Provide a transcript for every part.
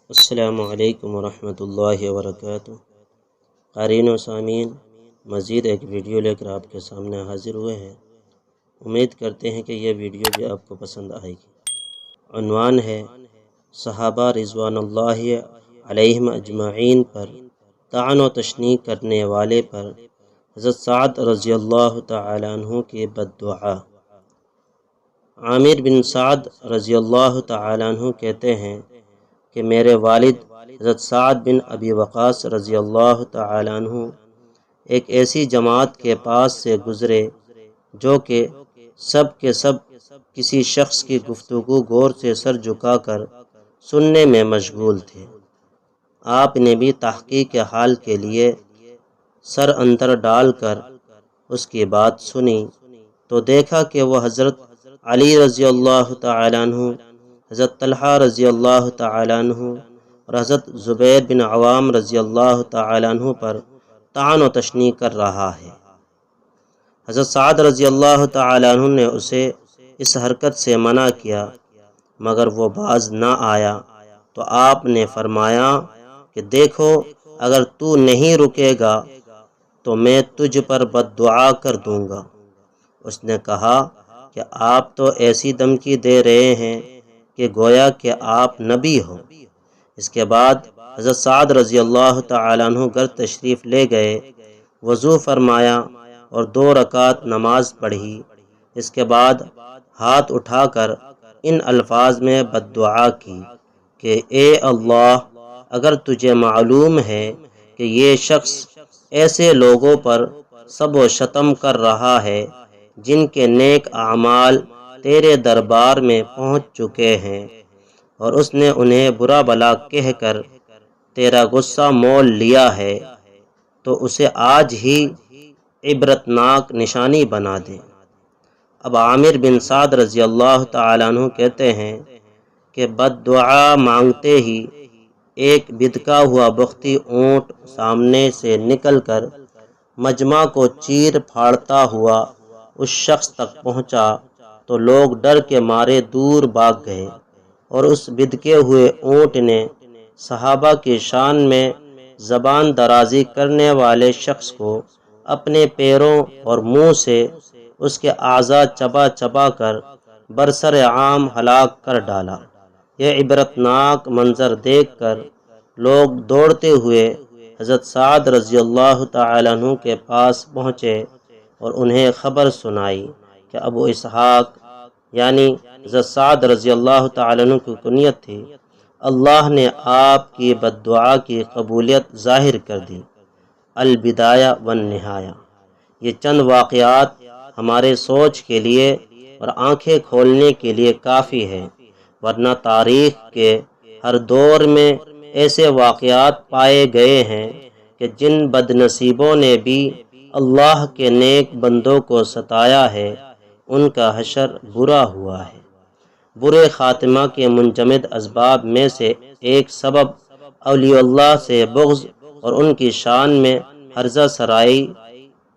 السلام علیکم ورحمۃ اللہ وبرکاتہ۔ قارئین و سامعین، مزید ایک ویڈیو لے کر آپ کے سامنے حاضر ہوئے ہیں۔ امید کرتے ہیں کہ یہ ویڈیو بھی آپ کو پسند آئے گی۔ عنوان ہے صحابہ رضوان اللہ علیہم اجمعین پر طعن و تشنیع کرنے والے پر حضرت سعد رضی اللہ تعالیٰ عنہ کی بد دعا۔ عامر بن سعد رضی اللہ تعالیٰ عنہ کہتے ہیں کہ میرے والد حضرت سعد بن ابی وقاص رضی اللہ تعالیٰ عنہ ایک ایسی جماعت کے پاس سے گزرے جو کہ سب کے سب کسی شخص کی گفتگو غور سے سر جھکا کر سننے میں مشغول تھے۔ آپ نے بھی تحقیق حال کے لیے سر اندر ڈال کر اس کی بات سنی تو دیکھا کہ وہ حضرت علی رضی اللہ تعالیٰ عنہ، حضرت طلحہ رضی اللہ تعالیٰ عنہ اور حضرت زبیر بن عوام رضی اللہ تعالیٰ عنہ پر طعن و تشنیع کر رہا ہے۔ حضرت سعد رضی اللہ تعالیٰ عنہ نے اسے اس حرکت سے منع کیا مگر وہ باز نہ آیا تو آپ نے فرمایا کہ دیکھو، اگر تو نہیں رکے گا تو میں تجھ پر بد دعا کر دوں گا۔ اس نے کہا کہ آپ تو ایسی دھمکی دے رہے ہیں کہ گویا کہ آپ نبی ہو۔ اس کے بعد حضرت سعد رضی اللہ تعالیٰ عنہ گھر تشریف لے گئے، وضو فرمایا اور 2 رکعت نماز پڑھی۔ اس کے بعد ہاتھ اٹھا کر ان الفاظ میں بد دعا کی کہ اے اللہ، اگر تجھے معلوم ہے کہ یہ شخص ایسے لوگوں پر سب و شتم کر رہا ہے جن کے نیک اعمال تیرے دربار میں پہنچ چکے ہیں اور اس نے انہیں برا بھلا کہہ کر تیرا غصہ مول لیا ہے، تو اسے آج ہی عبرتناک نشانی بنا دے۔ اب عامر بن سعد رضی اللہ تعالیٰ عنہ کہتے ہیں کہ بد دعا مانگتے ہی ایک بدکا ہوا بختی اونٹ سامنے سے نکل کر مجمع کو چیر پھاڑتا ہوا اس شخص تک پہنچا تو لوگ ڈر کے مارے دور بھاگ گئے، اور اس بدکے ہوئے اونٹ نے صحابہ کی شان میں زبان درازی کرنے والے شخص کو اپنے پیروں اور منہ سے اس کے اعضاء چبا چبا کر برسر عام ہلاک کر ڈالا۔ یہ عبرتناک منظر دیکھ کر لوگ دوڑتے ہوئے حضرت سعد رضی اللہ تعالیٰ عنہ کے پاس پہنچے اور انہیں خبر سنائی کہ ابو اسحاق یعنی حضرت سعد رضی اللہ تعالیٰ عنہ کی کنیت تھی، اللہ نے آپ کی بد دعا کی قبولیت ظاہر کر دی۔ البدایہ والنہایہ۔ یہ چند واقعات ہمارے سوچ کے لیے اور آنکھیں کھولنے کے لیے کافی ہے، ورنہ تاریخ کے ہر دور میں ایسے واقعات پائے گئے ہیں کہ جن بد نصیبوں نے بھی اللہ کے نیک بندوں کو ستایا ہے ان کا حشر برا ہوا ہے۔ برے خاتمہ کے منجمد اسباب میں سے ایک سبب اولیاء اللہ سے بغض اور ان کی شان میں ہرزہ سرائی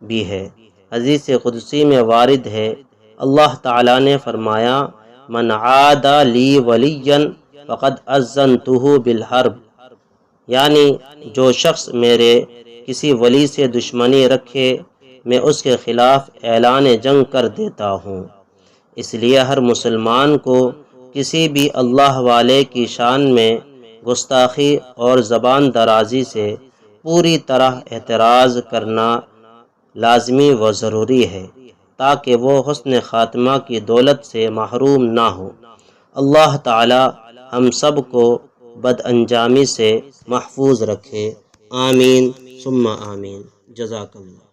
بھی ہے۔ حدیث قدسی میں وارد ہے، اللہ تعالیٰ نے فرمایا من عادى لی ولیا فقد اذنتہ بالحرب، یعنی جو شخص میرے کسی ولی سے دشمنی رکھے میں اس کے خلاف اعلان جنگ کر دیتا ہوں۔ اس لیے ہر مسلمان کو کسی بھی اللہ والے کی شان میں گستاخی اور زبان درازی سے پوری طرح اعتراض کرنا لازمی و ضروری ہے تاکہ وہ حسن خاتمہ کی دولت سے محروم نہ ہو۔ اللہ تعالی ہم سب کو بد انجامی سے محفوظ رکھے، آمین ثم آمین۔ جزاک اللہ۔